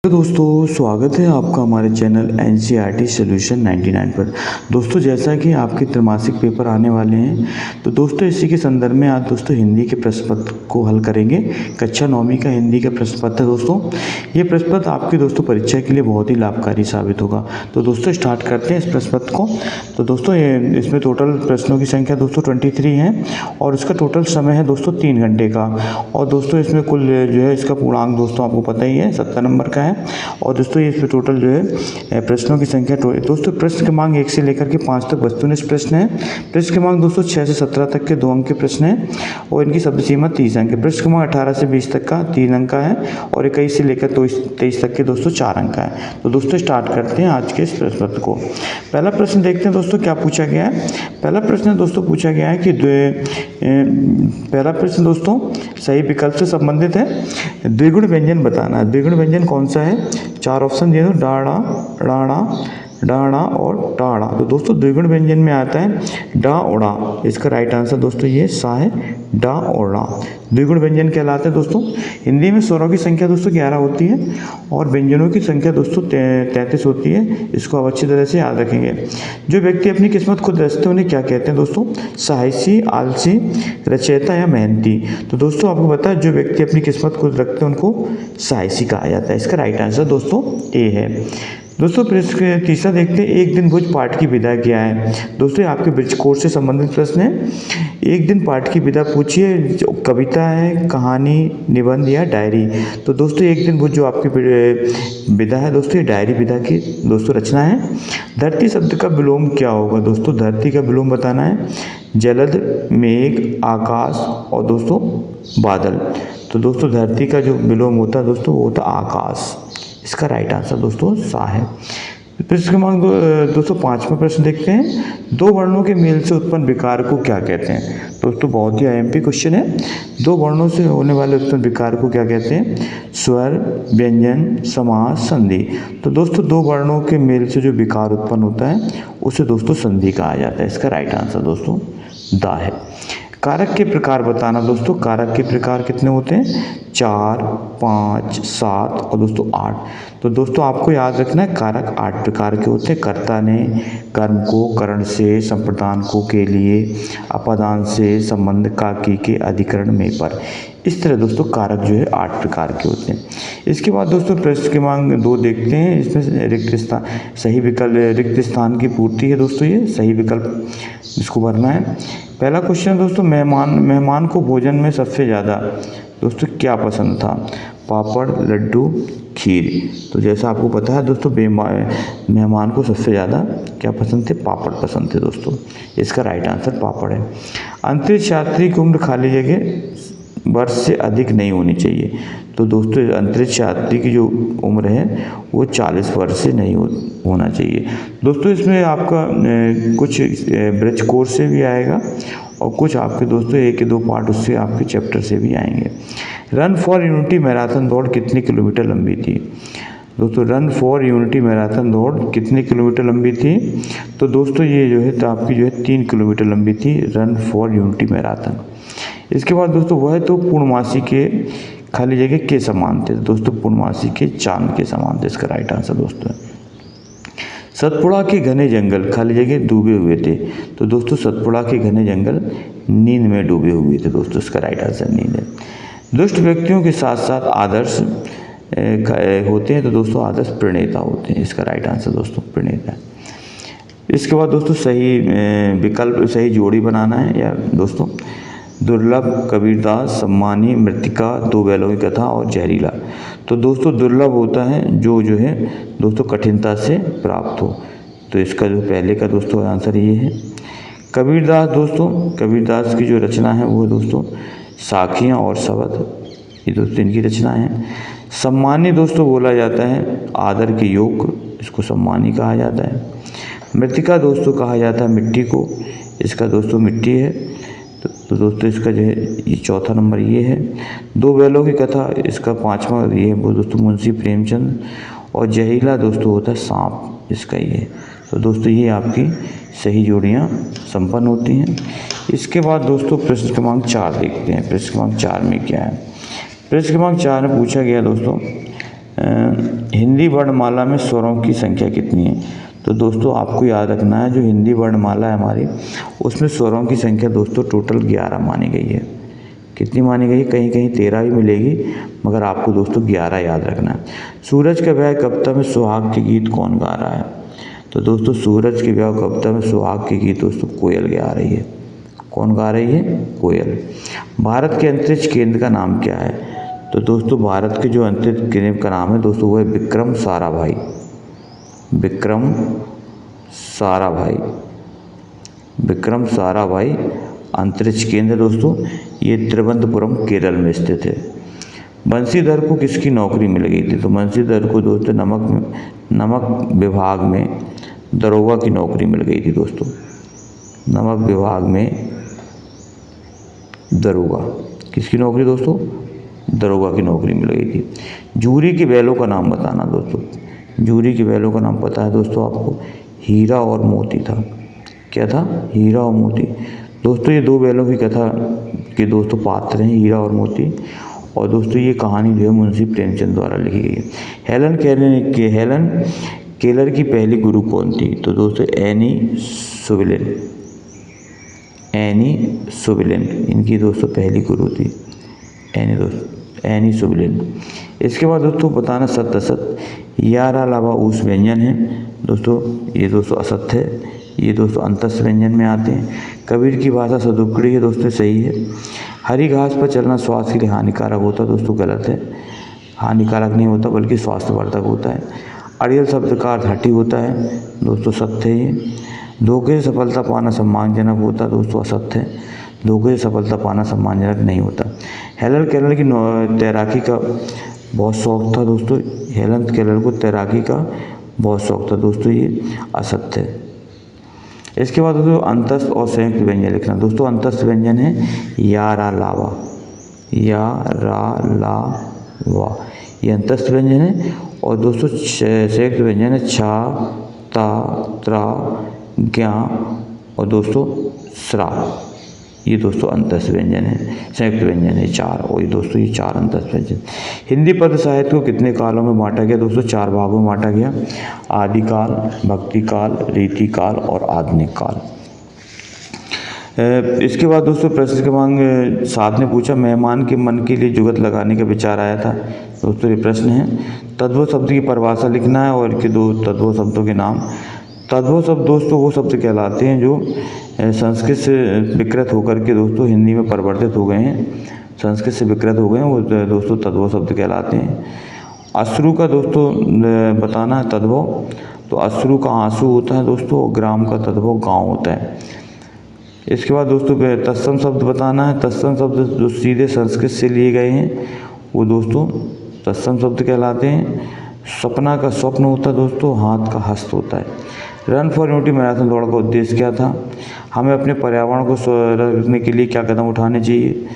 तो दोस्तों स्वागत है आपका हमारे चैनल एनसीईआरटी सॉल्यूशन 99 पर। दोस्तों जैसा कि आपके त्रैमासिक पेपर आने वाले हैं तो दोस्तों इसी के संदर्भ में आज दोस्तों हिंदी के प्रश्न पत्र को हल करेंगे। कक्षा 9वीं का हिंदी का प्रश्न पत्र है दोस्तों। ये प्रश्न पत्र आपकी दोस्तों परीक्षा के लिए बहुत ही लाभकारी साबित होगा। तो दोस्तों स्टार्ट करते हैं इस प्रश्न पत्र को। तो दोस्तों इसमें टोटल प्रश्नों की संख्या दोस्तों 23 है और इसका टोटल समय है दोस्तों 3 घंटे का। और दोस्तों इसमें कुल जो है इसका पूर्णांक दोस्तों आपको पता ही है 70 नंबर का है। और दोस्तों ये इसमें टोटल जो है प्रश्नों की संख्या दोस्तों प्रश्न क्रमांक 1 से लेकर के 5 तक वस्तुनिष्ठ प्रश्न है। प्रश्न क्रमांक दोस्तों 6 से 17 तक के 2 अंक के प्रश्न है और इनकी शब्द सीमा 30 अंक है। प्रश्न क्रमांक 18 से 20 तक का 3 अंक का है और 21 से लेकर 23 तक के दोस्तों 4 अंक का है। तो दोस्तों स्टार्ट करते हैं आज के इस प्रश्न पत्र को। पहला प्रश्न देखते हैं दोस्तों क्या पूछा गया है। पहला प्रश्न दोस्तों पूछा गया है कि पहला प्रश्न दोस्तों सही विकल्प से संबंधित है। द्विगुण व्यंजन बताना है। द्विगुण व्यंजन कौन सा है? 4 ऑप्शन दिए दो, डाड़ा, राणा, डाणा और टाड़ा। तो दोस्तों द्विगुण व्यंजन में आता है डा ओड़ा। इसका राइट आंसर दोस्तों ये सा है, डा ओड़ा द्विगुण व्यंजन कहलाते हैं दोस्तों। हिंदी में स्वरों की संख्या दोस्तों 11 होती है और व्यंजनों की संख्या दोस्तों 33 होती है। इसको आप अच्छी तरह से याद रखेंगे। जो व्यक्ति अपनी किस्मत खुद रचते हैं उन्हें क्या कहते हैं दोस्तों? साहसी, आलसी, रचयिता या मेहनती। तो दोस्तों आपको पता है जो व्यक्ति अपनी किस्मत खुद रखते हैं उनको साहसी कहा जाता है। इसका राइट आंसर दोस्तों ए है। दोस्तों प्रश्न तीसरा देखते हैं, एक दिन भुज पाठ की विदा क्या है? दोस्तों आपके ब्रिज कोर्स से संबंधित प्रश्न है। एक दिन पाठ की विदा पूछिए, कविता है, कहानी, निबंध या डायरी। तो दोस्तों एक दिन भुज जो आपकी विदा है दोस्तों ये डायरी विदा की दोस्तों रचना है। धरती शब्द का विलोम क्या होगा? दोस्तों धरती का विलोम बताना है जलद, मेघ, आकाश और दोस्तों बादल। तो दोस्तों धरती का जो विलोम होता है दोस्तों वो होता है आकाश। इसका राइट आंसर दोस्तों सा है। प्रश्न क्रमांक दोस्तों 5वां प्रश्न देखते हैं, 2 वर्णों के मेल से उत्पन्न विकार को क्या कहते हैं? दोस्तों बहुत ही आईएमपी क्वेश्चन है। 2 वर्णों से होने वाले उत्पन्न विकार को क्या कहते हैं? स्वर, व्यंजन, समास, संधि। तो दोस्तों 2 वर्णों के मेल से जो विकार उत्पन्न होता है उसे दोस्तों संधि कहा जाता है। इसका राइट आंसर दोस्तों दा है। कारक के प्रकार बताना दोस्तों। कारक के प्रकार कितने होते हैं? 4, 5, 7 और दोस्तों 8। तो दोस्तों आपको याद रखना है कारक 8 प्रकार के होते हैं। कर्ता ने, कर्म को, करण से, संप्रदान को, के लिए, अपादान से, संबंध का, की के, अधिकरण में, पर। इस तरह दोस्तों कारक जो है 8 प्रकार के होते हैं। इसके बाद दोस्तों प्रश्न क्रमांक 2 देखते हैं। इसमें रिक्त स्थान सही विकल्प रिक्त स्थान की पूर्ति है दोस्तों। ये सही विकल्प इसको भरना है। पहला क्वेश्चन दोस्तों, मेहमान को भोजन में सबसे ज़्यादा दोस्तों क्या पसंद था? पापड़, लड्डू, खीर। तो जैसा आपको पता है दोस्तों मेहमान को सबसे ज़्यादा क्या पसंद थे? पापड़ पसंद थे दोस्तों। इसका राइट आंसर पापड़ है। अंतरिक्ष यात्री की उम्र खाली जगह वर्ष से अधिक नहीं होनी चाहिए। तो दोस्तों अंतरिक्ष यात्री की जो उम्र है वो 40 वर्ष से नहीं होना चाहिए। दोस्तों इसमें आपका कुछ ब्रिज कोर्स से भी आएगा और कुछ आपके दोस्तों 1 या 2 पार्ट उससे आपके चैप्टर से भी आएंगे। रन फॉर यूनिटी मैराथन दौड़ कितने किलोमीटर लंबी थी? दोस्तों रन फॉर यूनिटी मैराथन दौड़ कितने किलोमीटर लंबी थी? तो दोस्तों ये जो है तो आपकी जो है 3 किलोमीटर लंबी थी रन फॉर यूनिटी मैराथन। इसके बाद दोस्तों वह तो पूर्णमासी के खाली जगह के समान थे। दोस्तों पूर्णमासी के चांद के समान थे। इसका राइट आंसर दोस्तों है। सतपुड़ा के घने जंगल खाली जगह डूबे हुए थे। तो दोस्तों सतपुड़ा के घने जंगल नींद में डूबे हुए थे दोस्तों। इसका राइट आंसर नींद है। दुष्ट व्यक्तियों के साथ साथ आदर्श होते हैं। तो दोस्तों आदर्श प्रणेता होते हैं। इसका राइट आंसर दोस्तों प्रणेता है। इसके बाद दोस्तों सही विकल्प सही जोड़ी बनाना है या दोस्तों दुर्लभ, कबीरदास, सम्मानी, मृतिका, 2 बैलों की कथा और जहरीला। तो दोस्तों दुर्लभ होता है जो है दोस्तों कठिनता से प्राप्त हो। तो इसका जो पहले का दोस्तों आंसर ये है। कबीरदास दोस्तों कबीरदास की जो रचना है वो दोस्तों साखियाँ और शब्द, ये दोस्तों इनकी रचना है। सम्मानी दोस्तों बोला जाता है आदर के योग, इसको सम्मानी कहा जाता है। मृतिका दोस्तों कहा जाता है मिट्टी को, इसका दोस्तों मिट्टी है। तो दोस्तों इसका जो है ये 4था नंबर ये है। 2 बैलों की कथा, इसका 5वां ये है वो दोस्तों मुंशी प्रेमचंद। और जहरीला दोस्तों होता है सांप, इसका ये है। तो दोस्तों ये आपकी सही जोड़ियाँ संपन्न होती हैं। इसके बाद दोस्तों प्रश्न क्रमांक 4 देखते हैं। प्रश्न क्रमांक 4 में क्या है? प्रश्न क्रमांक 4 में पूछा गया दोस्तों हिंदी वर्णमाला में स्वरों की संख्या कितनी है? तो दोस्तों आपको याद रखना है, जो हिंदी वर्णमाला है हमारी, उसमें स्वरों की संख्या दोस्तों टोटल 11 मानी गई है। कितनी मानी गई है? कहीं कहीं 13 भी मिलेगी, मगर आपको दोस्तों 11 याद रखना है। सूरज के ब्याह कविता में सुहाग के गीत कौन गा रहा है? तो दोस्तों सूरज के ब्याह कविता में सुहाग के गीत दोस्तों कोयल गा रही है। कौन गा रही है? कोयल। भारत के अंतरिक्ष केंद्र का नाम क्या है? तो दोस्तों भारत के जो अंतरिक्ष केंद्र का नाम है दोस्तों वो है विक्रम साराभाई। विक्रम साराभाई, विक्रम साराभाई अंतरिक्ष केंद्र दोस्तों, ये तिरुवनंतपुरम केरल में स्थित है। बंशीधर को किसकी नौकरी मिल गई थी? तो बंशीधर को दोस्तों नमक विभाग में दरोगा की नौकरी मिल गई थी दोस्तों। नमक विभाग में दरोगा, किसकी नौकरी दोस्तों? दरोगा की नौकरी मिल गई थी। जूरी के बैलों का नाम बताना दोस्तों। जूरी के बैलों का नाम पता है दोस्तों आपको? हीरा और मोती था। क्या था? हीरा और मोती। दोस्तों ये दो बैलों की कथा के दोस्तों पात्र हैं, हीरा और मोती। और दोस्तों ये कहानी जो है मुंशी प्रेमचंद द्वारा लिखी गई है। हेलन केलर की पहली गुरु कौन थी? तो दोस्तों एनी सुविलेन। एनी सुविलेन इनकी दोस्तों पहली गुरु थी। एनी सुविलेन। इसके बाद दोस्तों बताना सत्य असत्य। यारा अलावा उस व्यंजन है दोस्तों, ये दोस्तों असत्य है, ये दोस्तों अंतस व्यंजन में आते हैं। कबीर की भाषा सदुपड़ी है दोस्तों, सही है। हरी घास पर चलना स्वास्थ्य के लिए हानिकारक होता दोस्तों, गलत है। हानिकारक नहीं होता बल्कि स्वास्थ्यवर्धक होता है। अड़ियल शब्द का अर्थ हठी होता है दोस्तों, सत्य है ये। धोखे से सफलता पाना सम्मानजनक होता दोस्तों, असत्य है। धोखे से सफलता पाना सम्मानजनक नहीं होता। हेलन केलर की तैराकी का बहुत शौक था दोस्तों। हेलन केलर को तैराकी का बहुत शौक था दोस्तों, ये असत्य है। इसके बाद दोस्तों अंतस्थ और संयुक्त व्यंजन लिखना। दोस्तों अंतस्थ व्यंजन है या रा लावा। या रा ला वा, ये अंतस्थ व्यंजन है। और दोस्तों संयुक्त व्यंजन है छा ता त्रा ज्ञा और दोस्तों स्रा। ये दोस्तों अंतस्थ व्यंजन है, संयुक्त व्यंजन है 4। और ये दोस्तों ये 4 अंतस्थ व्यंजन। हिंदी पद्य साहित्य को कितने कालों में बांटा गया? दोस्तों 4 भागों में बांटा गया। आदिकाल, भक्ति काल, रीति काल और आधुनिक काल। इसके बाद दोस्तों प्रश्न क्रमांक 7 ने पूछा, मेहमान के मन के लिए जुगत लगाने का विचार आया था। दोस्तों ये प्रश्न है। तद्भव शब्द की परिभाषा लिखना है और इनके 2 तद्भव शब्दों के नाम। तद्भव शब्द दोस्तों वो शब्द कहलाते हैं जो संस्कृत से विकृत होकर के दोस्तों हिंदी में परिवर्तित हो गए हैं। संस्कृत से विकृत हो गए हैं, वो दोस्तों तद्भव शब्द कहलाते हैं। अश्रु का दोस्तों बताना है तद्भव। तो अश्रु का आंसू होता है दोस्तों, ग्राम का तद्भव गांव होता है। इसके बाद दोस्तों तत्सम शब्द बताना है। तत्सम शब्द जो सीधे संस्कृत से लिए गए हैं वो दोस्तों तत्सम शब्द कहलाते हैं। सपना का स्वप्न होता है दोस्तों, हाथ का हस्त होता है। रन फॉर यूनिटी मैराथन दौड़ का उद्देश्य क्या था? हमें अपने पर्यावरण को रखने के लिए क्या कदम उठाने चाहिए?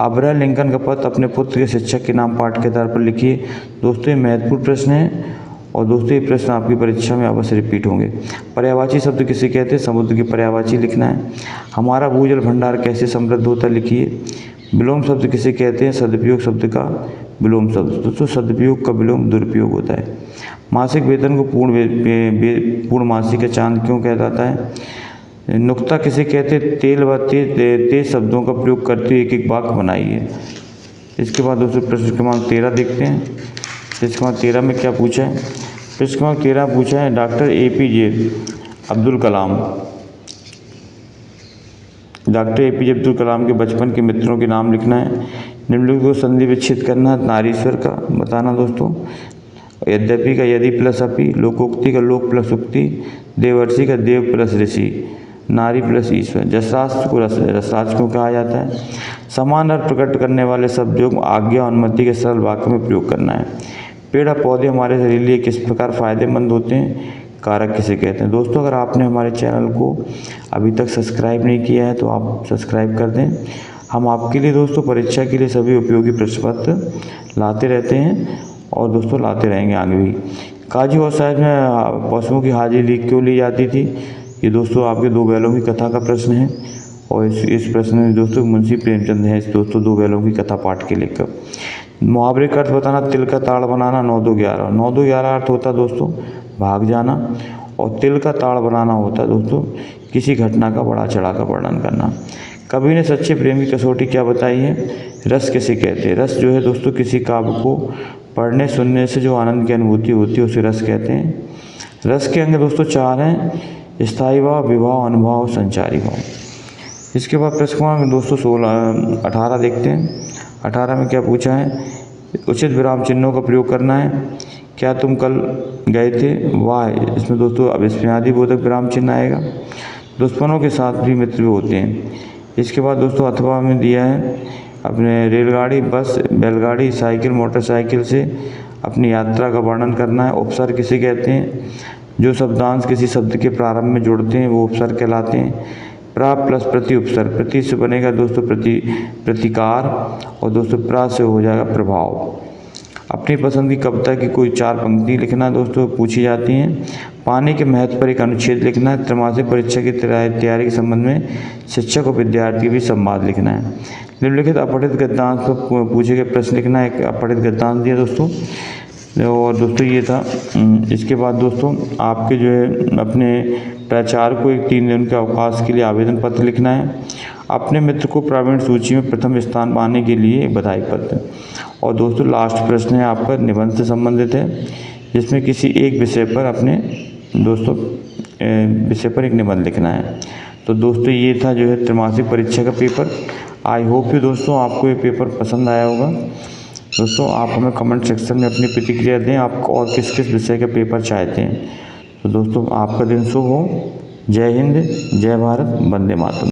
अब्राहम लिंकन का पत्र अपने पुत्र के शिक्षक के नाम पाठ के आधार पर लिखिए। दोस्तों ये महत्वपूर्ण प्रश्न है और दोस्तों ये प्रश्न आपकी परीक्षा में अवश्य रिपीट होंगे। पर्यायवाची शब्द किसे कहते हैं? समुद्र की पर्यायवाची लिखना है। हमारा भूजल भंडार कैसे समृद्ध होता है? लिखिए। विलोम शब्द किसे कहते हैं? सदुपयोग शब्द का विलोम शब्द। दोस्तों सदुपयोग का विलोम दुरुपयोग होता है। मासिक वेतन को पूर्ण मासिक या चांद क्यों कहा जाता है? नुक्ता किसे कहते हैं? तेल व तेज शब्दों का प्रयोग करते हुए एक एक वाक्य बनाइए। इसके बाद दोस्तों प्रश्न क्रमांक 13 देखते हैं। प्रश्न क्रमांक 13 में क्या पूछा है? प्रश्न क्रमांक 13 पूछा है doctor APJ Abdul Kalam. Doctor APJ Abdul Kalam के बचपन के मित्रों के नाम लिखना है। निम्नलिखित को संधि विच्छेद करना है। नारीश्वर का बताना दोस्तों, यद्यपि का यदि प्लस अपि, लोकोक्ति का लोक प्लस उक्ति, देवर्षि का देव प्लस ऋषि, नारी प्लस ईश्वर। जसराज को रसराज क्यों कहा जाता है? समान अर्थ प्रकट करने वाले शब्दों को आज्ञा और अनुमति के सरल वाक्य में प्रयोग करना है। पेड़ और पौधे हमारे शरीर के लिए किस प्रकार फायदेमंद होते हैं? कारक किसे कहते हैं? दोस्तों अगर आपने हमारे चैनल को अभी तक सब्सक्राइब नहीं किया है तो आप सब्सक्राइब कर दें। हम आपके लिए दोस्तों परीक्षा के लिए सभी उपयोगी प्रश्न पत्र लाते रहते हैं और दोस्तों लाते रहेंगे आगे भी। काजी और साहब में पशुओं की हाजिरी क्यों ली जाती थी? ये दोस्तों आपके 2 बैलों की कथा का प्रश्न है और इस प्रश्न में दोस्तों मुंशी प्रेमचंद हैं दोस्तों 2 बैलों की कथा पाठ के लेकर। मुहावरे का अर्थ बताना, तिल का ताड़ बनाना, 9 2 11। 9 2 11 अर्थ होता है दोस्तों भाग जाना, और तिल का ताड़ बनाना होता है दोस्तों किसी घटना का बढ़ा चढ़ा कर वर्णन करना। कवि ने सच्चे प्रेम की कसौटी क्या बताई है? रस किसे कहते हैं? रस जो है दोस्तों किसी काव्य को पढ़ने सुनने से जो आनंद की अनुभूति होती है उसे रस कहते हैं। रस के अंग दोस्तों 4 हैं, स्थायी भाव, विभाव, अनुभव, संचारी भाव। इसके बाद प्रश्न क्रमांक दोस्तों 18 देखते हैं। 18 में क्या पूछा है? उचित विराम चिन्हों का प्रयोग करना है। क्या तुम कल गए थे? वाह, इसमें दोस्तों अभिस्मयादि बोधक विराम चिन्ह आएगा। दुश्मनों के साथ भी मित्र भी होते हैं। इसके बाद दोस्तों अथवा में दिया है अपने रेलगाड़ी, बस, बैलगाड़ी, साइकिल, मोटरसाइकिल से अपनी यात्रा का वर्णन करना है। उपसर्ग किसे कहते हैं? जो शब्दांश किसी शब्द के प्रारंभ में जुड़ते हैं वो उपसर्ग कहलाते हैं। प्रा प्लस प्रति उपसर्ग, प्रति से बनेगा दोस्तों प्रतिकार, और दोस्तों प्रा से हो जाएगा प्रभाव। अपनी पसंद की कविता की कोई 4 पंक्ति लिखना दोस्तों पूछी जाती हैं। पानी के महत्व पर एक अनुच्छेद लिखना है। त्रैमासिक परीक्षा की तैयारी के संबंध में शिक्षक और विद्यार्थी भी संवाद लिखना है। निम्नलिखित अपठित गद्यांश पर पूछे गए प्रश्न लिखना है। एक अपठित गद्यांश दिया दोस्तों, और दोस्तों ये था। इसके बाद दोस्तों आपके जो है अपने प्राचार्य को एक 3 दिन के अवकाश के लिए आवेदन पत्र लिखना है। अपने मित्र को प्रावीण्य सूची में प्रथम स्थान पाने के लिए एक बधाई पत्र। और दोस्तों लास्ट प्रश्न है आपका निबंध से संबंधित है, जिसमें किसी एक विषय पर अपने दोस्तों विषय पर एक निबंध लिखना है। तो दोस्तों ये था जो है त्रैमासिक परीक्षा का पेपर। आई होप कि दोस्तों आपको ये पेपर पसंद आया होगा। दोस्तों आप हमें कमेंट सेक्शन में अपनी प्रतिक्रिया दें, आप और किस किस विषय का पेपर चाहते हैं। तो दोस्तों आपका दिन शुभ हो। जय हिंद, जय भारत, वंदे मातरम।